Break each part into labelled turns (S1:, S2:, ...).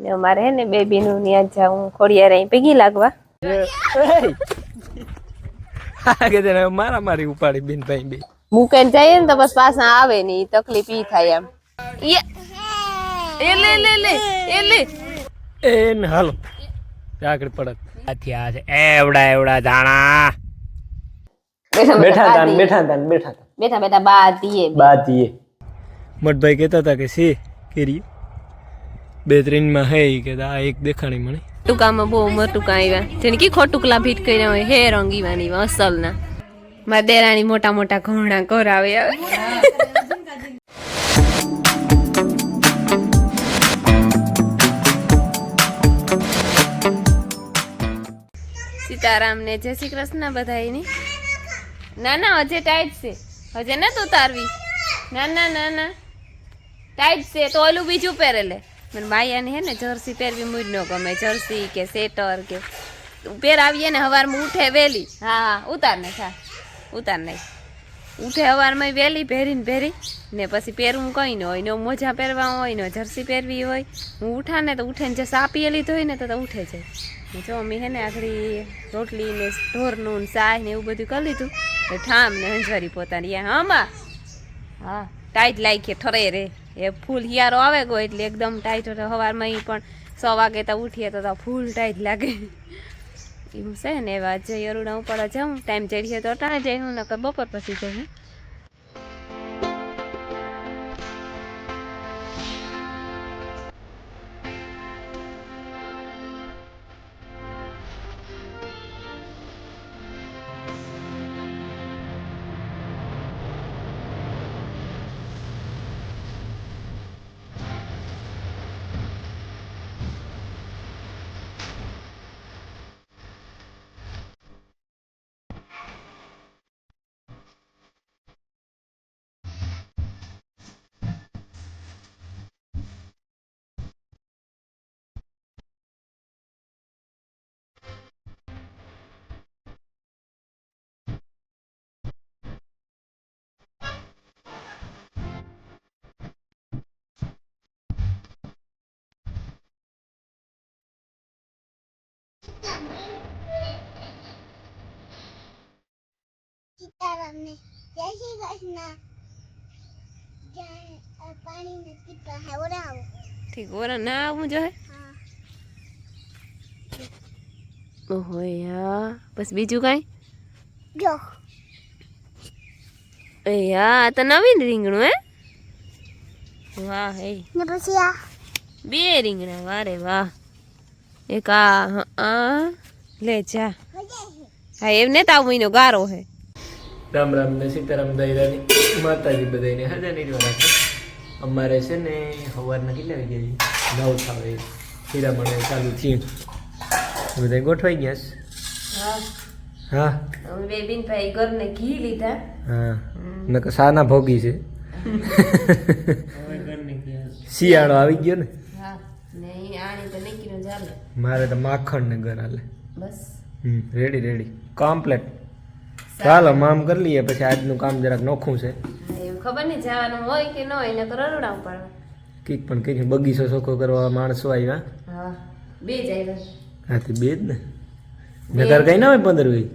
S1: ને અમારે હે ને બેબી નું ન્યા જાઉં ખોડિયાર અહીં ભેગી લાગવા
S2: મારા મારી ઉપાડી બેન ભાઈ બે
S1: મૂકીને જઈએ ને તો બસ પાછા આવે ને તકલીફ ઈ થાય એમ
S2: એ હાલો આગળ પડત આ છે એવડા દાણા
S1: બેઠા બાતીએ
S2: મઠભાઈ કહેતા હતા કે છે કેરી 2-3 માં હે કે આ એક દેખાણી મને
S1: ટૂંકામાં બહુ મોટું આવ્યા જેને કી ખોટુકલા ભીટ કર્યા હોય હે રંગીવાની અસલ ના મારા દેરાણી મોટા મોટા ઘોણા કરાવે સીતારામ ને જય શ્રી કૃષ્ણ બધાયની ના હજે ટાઈટ છે હજે ન તો ઉતારવી ના ટાઈટ છે તો ઓલું બીજું પહેરેલે મને ભાઈયાને હે ને જર્સી પહેરવી મુજ ન ગમે જર્સી કે સેટર કે પહેરાવીએ ને હવારમાં ઉઠે વહેલી હા ઉતાર નહીં ઉઠે હવારમાં વહેલી પહેરી ને પછી પહેરવું કંઈ ન હોય ને મોજા પહેરવા હોય ને જર્સી પહેરવી હોય હું ઉઠા ને તો ઉઠે ને જે સા પીએ લીધો હોય ને તો ઉઠે જાય જો મેં હે ને આખરી રોટલી ને ઢોરનું ને સાય ને એવું બધું કરી લીધું ઠામ ને હંજવારી પોતાની હા ટાઈટ લાગી ઠરે રે એ ફૂલ હિયારો આવે ગયો એટલે એકદમ ટાઈટ સવારમાં પણ 6 વાગે તો ઉઠીએ તો ફૂલ ટાઈટ લાગે એવું છે ને એવા જઈ અરુણા ઉપર જાઉં ટાઈમ ચડીએ તો અટાણે જઈ હું નકર બપોર પછી જઈ
S3: સીતારામને જય શ્રી કૃષ્ણ પાણી નથી પીતા હે ઓરા આવો
S1: ઠીક ઓરા ના આવું જોઈએ ઓહો યા બસ બીજું કાંઈ
S3: જો
S1: યા તો નવીન રીંગણું હે વાહ હે
S3: ને પછી આ
S1: 2 રીંગણા વારે વાહ એક આ લે જા હા એમને તો આવું એનો ગારો હે
S2: રામ રામ ને સીતારામ દાયરાની માતાજી બધાને હાજર નહીં રાખે અમારે છે ને સવારના કેટલા વાગ્યા 9 થાવે હીરામણ ચાલુ થયું બધા ગોઠવાઈ ગયા હા
S1: અમે બે બિન ભાઈ ઘરને ઘી લીધા
S2: હા નકર સાના ભોગી છે શિયાળો આવી ગયો ને
S1: હા નહીં આણી તો નહીં કીધું ચાલે
S2: મારે તો માખણ ને ઘર હાલે
S1: બસ
S2: રેડી કમ્પ્લેટ ચાલો મામ કરી લઈએ પછી આજનું કામ જરાક નોખું છે
S1: એવું ખબર નહીં જવાનું હોય કે ન હોય ને રરોડા ઉપાડવા
S2: કઈક પણ કઈક બગીચો ચોખ્ખો કરવા માણસો આવ્યા
S1: હા 2 જ આવ્યા
S2: હાથી 2 જ ને નકર કઈ ના હોય 15 હોય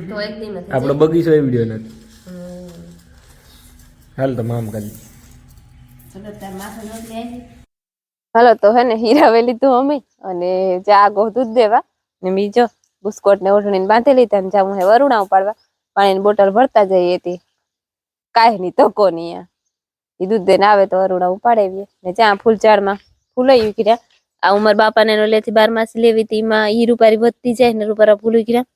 S1: તો એક દી નથી
S2: આપણો બગીચો એ વિડીયો નથી હાલ તો મામ કરી
S1: ચલો તાર માથે નોટલી આવી હાલો તો હે ને હીરાવે લીધું અમે અને ચા ગો દૂધ દેવા ને બીજો બુસ્કોટ ને ઓઢણીને બાંધી લીધા ને જાઉં હે વરુણા ઉપાડવા પાણીની બોટલ ભરતા જઈએ હતી કાંઈ નહીં તકો નહીં એ દૂધ દઈને આવે તો વરુણા ઉપાડેવીએ ને જ્યાં ફૂલચાળમાં ફૂલ આવી કર્યા આ ઉમર બાપાને લેથી 12 માસી લેવી હતી એમાં ઈ રૂપારી વધતી જાય ને રૂપારા ફૂલ કર્યા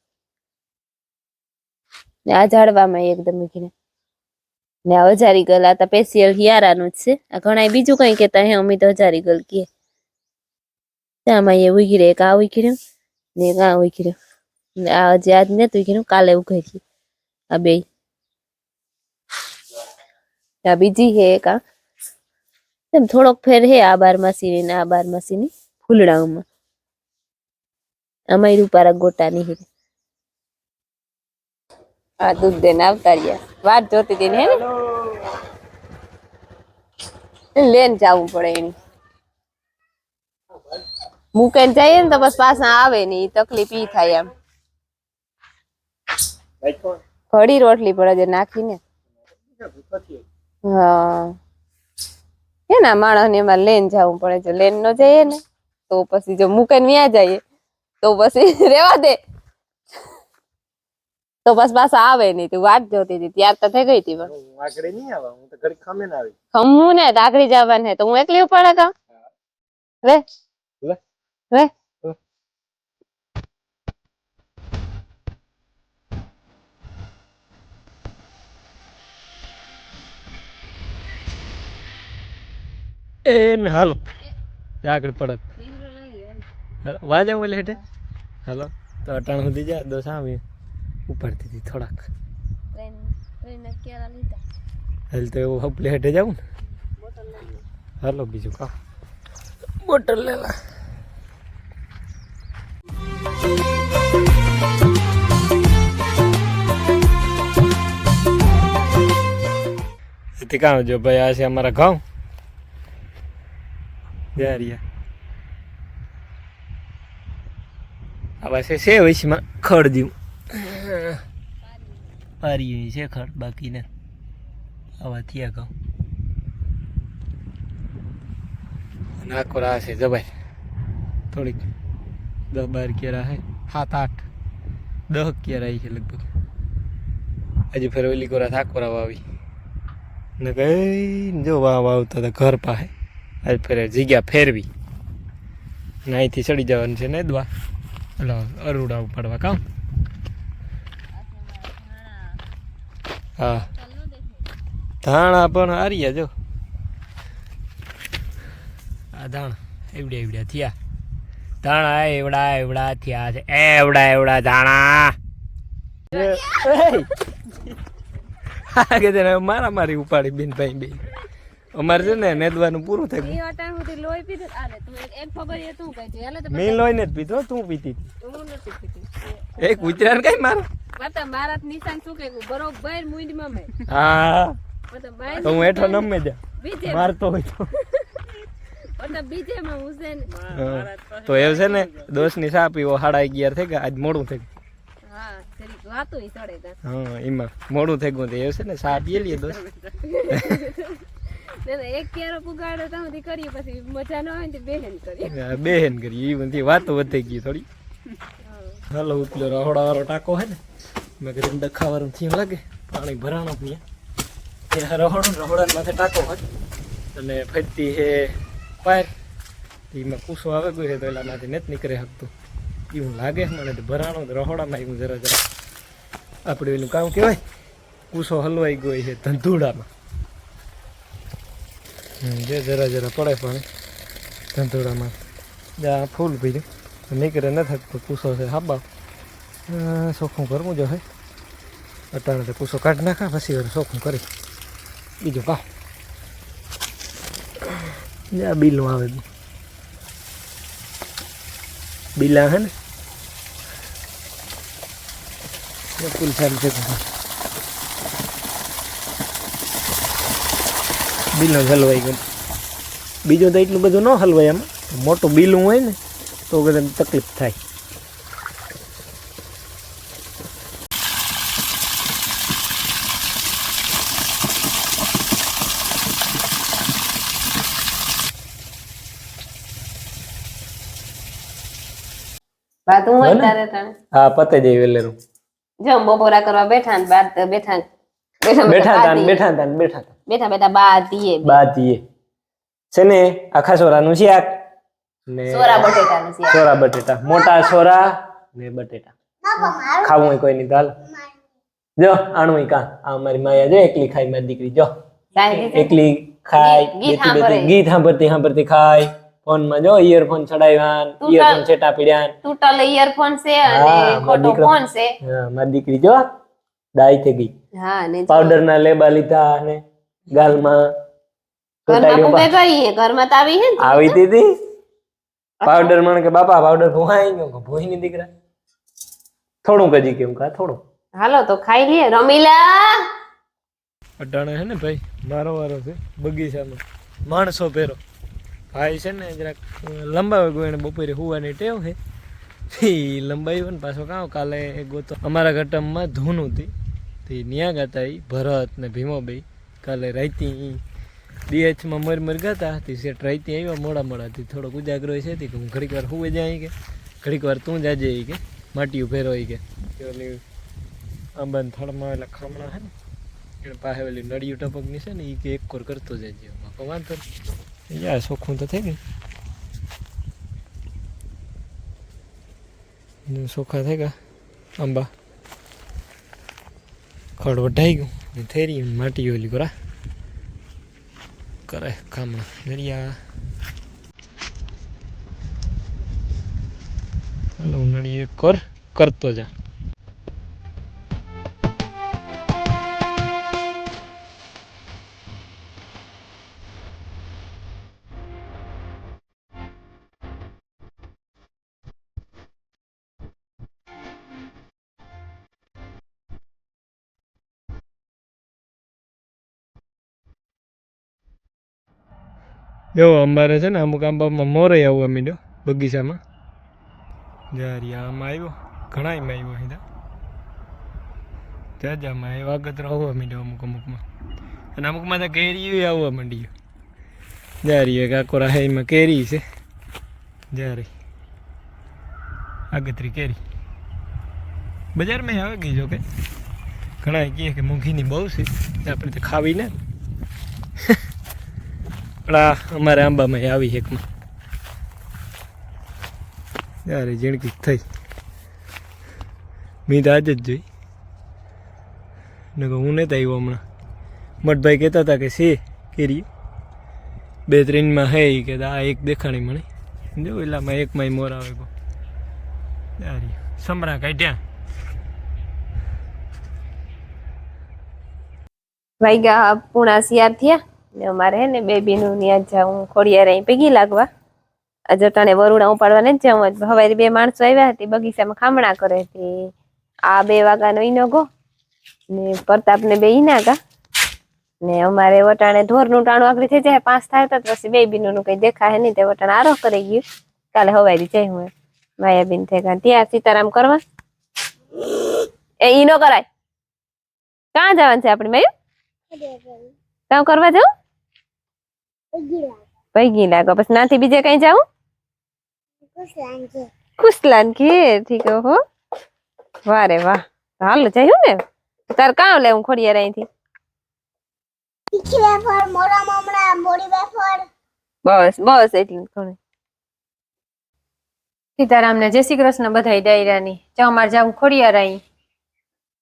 S1: ને આ ઝાડવામાં એકદમ કર્યા ને આ હજારી ગલ આ તો સ્પેશિયલ હિયારાનું જ છે આ ઘણા બીજું કઈ કેતા હે અમે તો હજારી ગલ કીએ આમાં એ ઉઘી એક આ ઉઘી ને એક આ ઉઘી આ હજી આજ ને ઉઘી કાલે ઉઘી આ બે આ બીજી હે એક આ એમ થોડોક ફેર હે આ 12 માસી ને આ 12 માસી ની ફૂલડાઓમાં આમાં રૂપારા ગોટા ની હે આ દૂધ દેને આવતા રહ્યા વાત જોતી હતી હે ને લેન જવું પડે એની મૂકીને જઈએ ને તો બસ પાછા આવે નહીં તકલીફ ઈ થાય એમ ઘડી રોટલી પડે છે નાખીને હા એના માણસ ને એમાં લેન જવું પડે છે લેન ન જઈએ ને તો પછી જો મૂકીને વ્યા જઈએ તો પછી રેવા દે તો બસ પાછા આવે નહીં તું વાટ જોતી હતી ત્યાર તો થઈ ગઈ હતી ખમું ને આગળ જવાનું હે તો હું એકલી પડે કા લે લે
S2: એને હાલો આગળ પડત વાજા બોલે હેઠે હાલો તો અટાણ સુધી જા દોસ આવી ઉપાડતી હતી થોડાક હાલ તો એવું હપલે હેઠે જાઉં ને હાલો બીજું કા બોટલ લેલા કામ જો ભાઈ આ છે અમારા ગામ આવા છે વૈશમાં ખડ દઉં પારી છે ખડ બાકી ને આવા થયા કહું અને આખો રાહ છે જબાઈ થોડીક 10-12 કેરા હે 7-8-10 કેરા છે લગભગ હજી ફેર ઓલી કોરા થાકોરા વાવી ને કઈ જો વાવ આવતા હતા ઘર પાસે આજ ફેર જગ્યા ફેરવી ને અહીંથી ચડી જવાનું છે ને દવા એટલે અરુડા ઉપાડવા કામ હા ધાણા પણ હાર્યા જો આ ધાણા એવડ્યા થયા ધાણા એવડા થયા છે એવડા ધાણા મારા મારી ઉપાડી બેન ભાઈ બે અમારે છે ને નેદવાનું પૂરું થાય મેં લોહી ને જ પીધો તું પીતી એક ઉતરાણ કઈ મારો હા તો હું હેઠો નમે જા મારતો હોય તો એવું છે ને દોસ્ત ની સા પીવો 11:30 થઈ ગયા આજ મોડું થઈ હા એમાં મોડું થઈ ગયું એવું છે ને સા પીએ લઈએ દોસ્ત
S1: એક કેરો પુગાડો તો કરીએ પછી મજા ન આવે ને
S2: બેહેન કરીએ એ બધી વાતો વધી ગઈ થોડી હાલો પેલો રહોડા વાળો ટાંકો હે ને મેં કીધું ડખાવાનું થયું લાગે પાણી ભરાણો ત્યાં રહોડા માથે ટાંકો હોય અને ફરતી હે પાર એમાં કૂસો આવે ગયો છે તો એલા માંથી નથી નીકળે શકતું એવું લાગે મને તો ભરાણો રહોડામાં એવું જરા આપણે એનું કામ કહેવાય કૂસો હલવાઈ ગયો છે ધંધુડામાં જે જરા પડે પાણી ધંધોડામાં જ્યાં ફૂલ પીધું નીકળે ન થતું કૂસો છે હાબા ચોખ્ખું કરવું જો હે અટાણે તો કૂસો કાઢી નાખા પછી ચોખ્ખું કરી બીજું કામ જ્યાં બિલું આવે બિલા હે ને ફૂલ સારું છે બિલો હલવાઈ ગયું બીજું તો એટલું બધું ન હલવાય એમાં મોટું બિલું હોય ને તો બધા તકલીફ થાય હા પતે જાય વેલેરું
S1: જમ બપોરા કરવા બેઠા ને બાદ બેઠા
S2: બાતીએ છે ને આખા સોરાનું શાક ને સોરા બટેટા મોટા સોરા ને બટેટા ખાવું હોય કોઈ નહીં ચાલ જો આણું કા આ મારી માયા જો એકલી ખાઈ મારી દીકરી જો એકલી ખાઈ ગીત સાંભળતી ખાય ફોન માં જો ઇયરફોન ચડાવ્યા ઇયરફોન છેટા પીડ્યા
S1: તૂટલ ઇયરફોન છે અને ખોટો ફોન છે
S2: મારી દીકરી જો ડાઈ થઈ ગઈ પાવડર ના લેબા લીધા અને ગાલમાં આવી હતી પાવડર મને કે બાપા પાવડર ભોહાઈ ગયો ભોઈ ની દીકરા થોડું કજી કેમ કા થોડું
S1: હાલો તો ખાઈ લઈએ રમીલા
S2: અટાણે હે ને ભાઈ મારો વારો છે બગીચામાં માણસો પહેરો ભાઈ છે ને જરાક લંબાવે ગયો, એને બપોરે હોવાની ટેવ છે, એ લંબાવ્યો ને પાછો કાં કાલે ગોતો અમારા ગટમમાં ધૂન હતી તે ન્યા ગાતા એ ભરત ને ભીમોભાઈ કાલે રાઈતી ડીએચમાં મર ગાતા તે સેટ રાઈતી આવ્યા મોડાથી થોડોક ઉજાગરો છે કે હું ઘડીક વાર હુવે જાય કે ઘડીક વાર તું જાજે કે માટીયું ફેરવો કે ઓલી આંબાને થડમાં એટલે ખામણા છે ને એને પાસે ઓલી નળિયું ટપકની છે ને એ કે એક કોર કરતો જાય વાંધો યાર ચોખ્ખું તો થઈ ગયું, ચોખ્ખા થઈ ગયા આંબા, ખડ વઢાઈ ગયું થઈ રહી માટી ઓલી કરા કરે ખામણા દરિયા હાલો નળિયું એક કોર કરતો જા. જો અમારે છે ને અમુક આંબામાં મોરે આવવા માંડ્યો બગીચામાં, જ્યારે આમાં આવ્યો ઘણામાં આવ્યો સીધા જાજામાં એ વાગતરો આવવા માંડ્યો અમુકમાં, અને અમુકમાં તો કેરી આવવા માંડ્યો, જ્યારે કાકોરા હે એમાં કેરી છે, જ્યારે આગતરી કેરી બજારમાં આવે ગઈ જો કે ઘણા કહે કે મોંઘીની બહુ છે આપણે તો ખાવી ને પણ આ અમારે આંબામાં આવી એકમાં યારે ઝીણકી થઈ મેં તો આજ જ જોઈ ને હું નથી આવ્યો હમણાં. મઠભાઈ કહેતા હતા કે છે કેરી 2-3માં હે કે આ એક દેખાણી મને જો એટલામાં એકમાં મોર આવે ગો યાર સમરા કાઢ્યા.
S1: વાગ્યા પૂણા શિયાર થયા ને અમારે હે ને બેબીનું ત્યાં જાઉં ખોડિયાર અહીં ભેગી લાગવા. અજટાણે વરુડા ઉપાડવા નથી જાઉં. હવારે 2 માણસો આવ્યા હતી બગીચામાં ખામણા કરે હતી. આ 2 વાગ્યાનો ઈનો ગો ને પ્રતાપ ને 2 ઈના ગા ને અમારે વટાણે ઢોરનું ટાણું આગળ થઈ જાય 5 થાય તો પછી બેબીનું કઈ દેખાય નહીં તે વટાણે આરો કરી ગયું. કાલે હવારી જાય હું માયાબીન થઈ ગયા ત્યાં સીતારામ કરવા એ ઈનો કરાય ક્યાં જવાનું છે આપણી માયું કામ કરવા જાઉં પૈગી લાગો પછી નાથી બીજે કઈ જાઉં ખુશલાન કે ઠીક હો વારે વાહ હાલ જયું ને તાર કામ લે હું ખોડિયાર અહીંથી બસ બસ એટલું ઘણું. સીતારામ ને જય શ્રી કૃષ્ણ બધાય ડાયરાની ચા માર જાઉં ખોડિયાર અહીં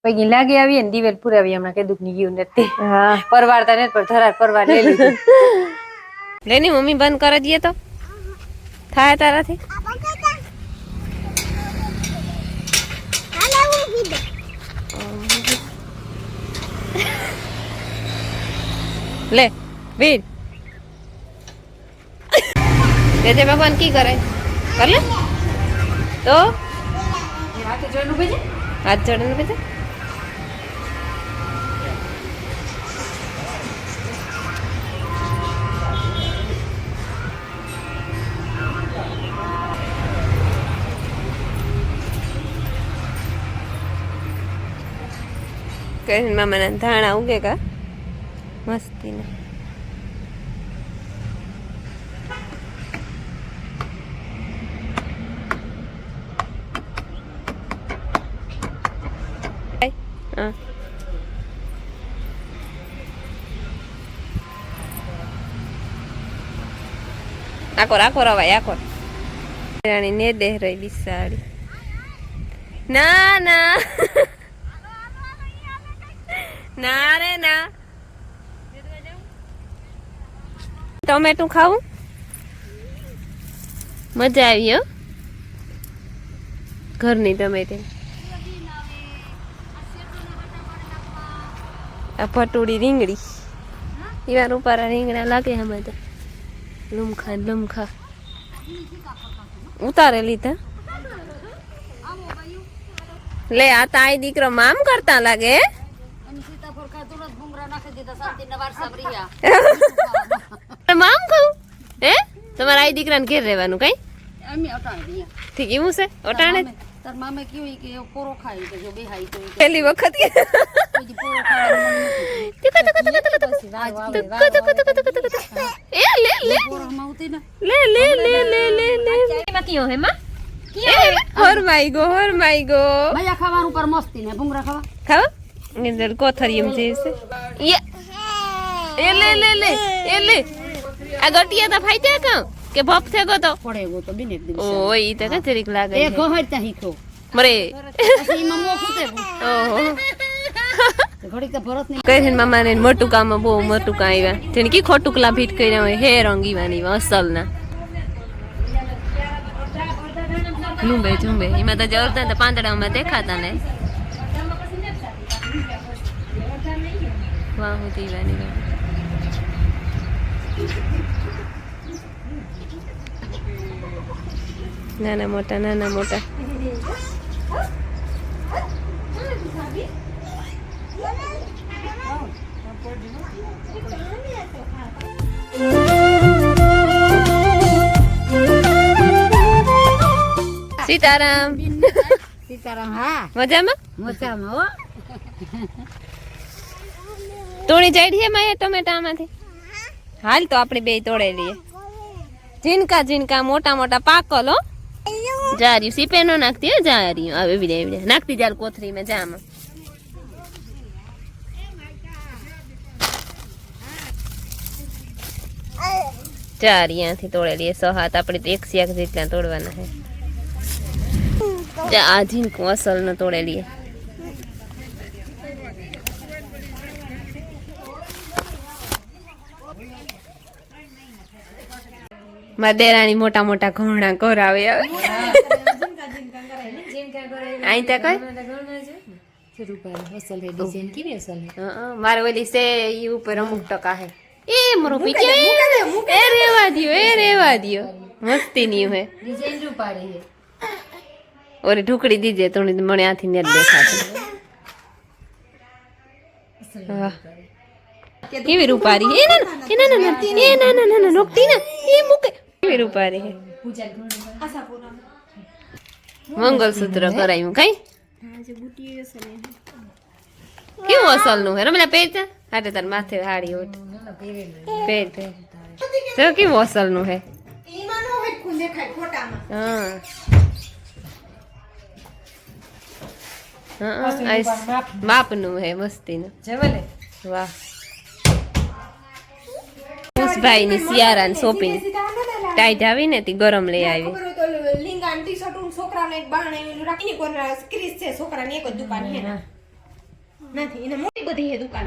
S1: પૈકી લાગી આવીએ ને દિવેલ પુરાવી હમણાં કે દુઃખ ની ગયું નથી. હા પરવારતા ને પણ ધરાર પરવાર લઈ લીધું લેની મમ્મી બંધ કરી દઈએ તો થાય તારાથી ले वीर जय भगवान की करे कर ले तो हाथ जोड़ने भेजे हाथ जोड़ने भेजे कहीं मामा ना धाना उगेगा मस्ती ने आकोर आकोर आवाय आकोर रानी ने दे रही बिसाड़ी ना ना ना रे ना टोमेटो खाऊं मजा आई हो घर नहीं टमेटे पटोड़ी રીંગણી ઈવાર ઉપર રીંગણા લાગે હમે તો લમખા ઉતારે લીધા લે આ તાઈ દીકરો મામ કરતા લાગે મામ ખાઉં હે તમારા આઈ દીકરાને ઘેર રહેવાનું કઈ
S4: અમે અટાણે
S1: ઠીક એવું છે અટાણે
S4: તાર મામે કેવું કે પોરો ખાય કે જો બે હાઈ તો
S1: પહેલી વખત કે
S4: કોઈ પોરો
S1: એ લે લે
S4: પોરામાં આવતી ને
S1: લે લે લે લે લે લે એમાં કયો હે માં હરમાઈ ગો
S4: મજા ખાવાનું પર મસ્તી ને ભૂંગરા ખાવા
S1: ખાવ નિંદર કોથરિયમ છે એ લે લે લે એ લે આ ગટિયા તા ફાઈ જાય કાં કે ભપ થેગો તો
S4: પડે ગો તો બિને એક દિવસ
S1: ઓય ઈ તો કચરીક લાગે
S4: એ ગહરતા હીખો
S1: મરે
S4: પછી એમાં મોખું તે
S1: ઓહો
S4: ઘડીક તો ભરત ની
S1: કઈ મામા ને મોટું કામ બહુ મોટું કામ આવ્યા જેને કી ખોટું કલા ભીટ કર્યા હોય હે રંગીવાની અસલ ના ઝુંબે એમાં તો જવરતા તો પાંદડામાં દેખાતા ને વાહ હું દીવાની નાના મોટા સીતારામ
S4: સીતારામ હા
S1: મજામાં
S4: મજામાં હો
S1: તોડી ચાડી છે માયા ટમેટામાંથી હાલ તો આપણે બે તોડે લઈએ ઝીણકા મોટા પાકલ હો જારી સીપે નો નાખતી હો જારી હવે એવી નાખતી જાર કોથરી માં જામાં ચાર અહીંયાથી તોડે લઈએ 6 હાથ આપણે તો 1 શેક જેટલા તોડવાના છે આ ઝીણકું અસલ નો તોડે લઈએ મારા દેરાણી મોટા ઘઉંના કોરાવે હવે અહીં ત્યાં કઈ મારે ઓલી છે ઈ ઉપર અમુક ટકા હે એ મરો પીકે એ રેવા દ્યો મસ્તી ની હે ઓરે ઢુકડી દીજે તો મને આથી નેટ દેખાતી કેવી રૂપારી એ ના નોકતી ના એ મૂકે કેવી રૂપારી હે મંગલસૂત્ર કરાયું કઈ કેવું અસલ નું હે રમલા પહેરતા હાટે તાર માથે હાડી ઓટ પહેર તો કેવું અસલ નું હે માપ નું હે મસ્તી નું વાહ ભાઈ ની સિયારા ની શોપિંગ ટાઈટ આવી ને તી ગરમ લઈ આવી
S5: લીંગા ટી શર્ટ છોકરાને એક બાણ રાખીને કોઈ ક્રીસ છે છોકરાની એક જ દુકાન છે નથી એને મોટી બધી છે દુકાન